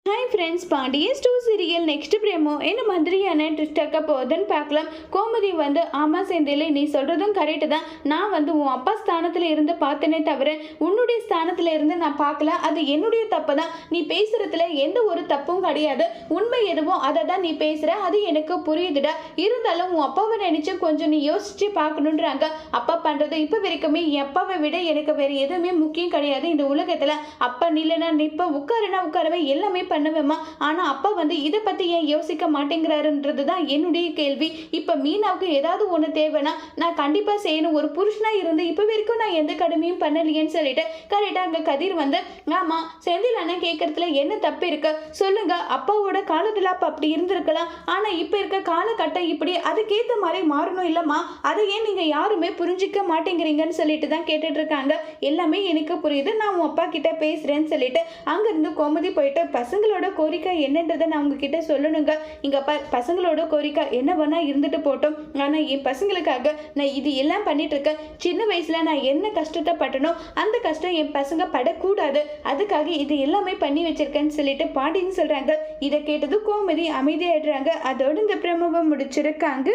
Hi friends, Pandian two serial next promo என்ன மாதிரியான twist ஆக்க போகுதுன்னு பார்க்கலாம். கோமதி ஆமாம் செந்தில், நீ சொல்கிறதும் கரெக்டு தான். நான் உன் அப்பா ஸ்தானத்தில் இருந்து பார்த்தனே தவிர உன்னுடைய ஸ்தானத்தில் இருந்து நான் பார்க்கல. அது என்னுடைய தப்பு தான். நீ பேசுகிறதுல எந்த ஒரு தப்பும் கிடையாது. உண்மை எதுவோ அதை தான் நீ பேசுகிற. அது எனக்கு புரியுதுடா. இருந்தாலும் உன் அப்பாவை நினச்சி கொஞ்சம் நீ யோசிச்சு பார்க்கணுன்றாங்க. அப்பா பண்ணுறது இப்போ வரைக்குமே என் அப்பாவை விட எனக்கு வேறு எதுவுமே முக்கியம் கிடையாது இந்த உலகத்தில். அப்பா நில்லைனா நிற்ப, உட்காருனா உட்காரவே, எல்லாமே பண்ணுவேம்மா. ஆனா அப்பா இதை பத்தி ஏன் யோசிக்க மாட்டேங்கிறாருன்றது தான் என்னுடைய கேள்வி. இப்ப மீனாவுக்கு ஏதாவது ஒண்ணு தேவைன்னா நான் கண்டிப்பா செய்யணும். ஒரு புருஷனா இருந்து இப்ப வரைக்கும் நான் எந்த கடமையும் பண்ணலையேன்னு சொல்லிட்டு கரெக்டா அங்க கதிர் ஆமா செந்தில் அண்ணன் கேட்கறதுல என்ன தப்பு இருக்கு சொல்லுங்க. அப்பாவோட காலத்துல அப்ப அப்படி இருந்திருக்கலாம். ஆனா இப்ப இருக்க காலகட்டம் இப்படி, அதுக்கேத்த மாதிரி மாறணும் இல்லம்மா. அதை ஏன் நீங்க யாருமே புரிஞ்சிக்க மாட்டேங்கிறீங்கன்னு சொல்லிட்டு தான் கேட்டுட்டு இருக்காங்க. எல்லாமே எனக்கு புரியுது, நான் உன் அப்பா கிட்ட பேசுறேன்னு சொல்லிட்டு அங்கிருந்து கோமதி போயிட்டு பசங்களோட கோரிக்கை என்னன்றதை நான் உங்ககிட்ட சொல்லணுங்க. இங்க பசங்களோட கோரிக்கை என்ன வேணா இருந்துட்டு போட்டோம். ஆனா என் பசங்களுக்காக நான் இது எல்லாம் பண்ணிட்டு இருக்கேன். சின்ன வயசுல நான் என்ன கஷ்டத்தை பட்டனோ அந்த கஷ்டம் என் பசங்க படக்கூடாது. அதுக்காக இது எல்லாமே பண்ணி வச்சிருக்கேன்னு சொல்லிட்டு பாட்டின்னு சொல்றாங்க. இதை கேட்டது கோமதி அமைதியாயிடுறாங்க. அதோடு இந்த பிரமவை முடிச்சிருக்காங்க.